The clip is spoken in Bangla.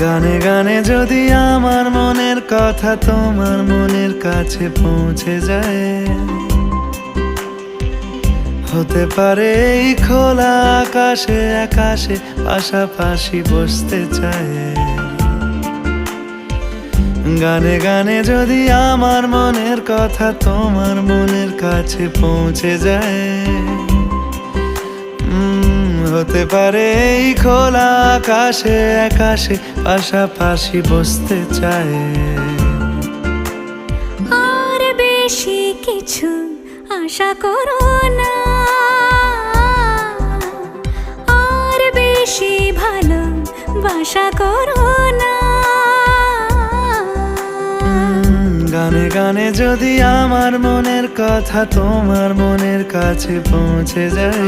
গানে গানে যদি আমার মনের কথা তোমার মনের কাছে পৌঁছে যায়, হতে পারে এই খোলা আকাশে আকাশে পাশাপাশি বসতে চায়। গানে গানে যদি আমার মনের কথা তোমার মনের কাছে পৌঁছে যায়, হতে পারে এই খোলা আকাশে আকাশে পাশাপাশি বসতে চায়। আর বেশি কিছু আশা করো না, আর বেশি ভালোবাসা করো না। গানে গানে যদি আমার মনের কথা তোমার মনের কাছে পৌঁছে যায়,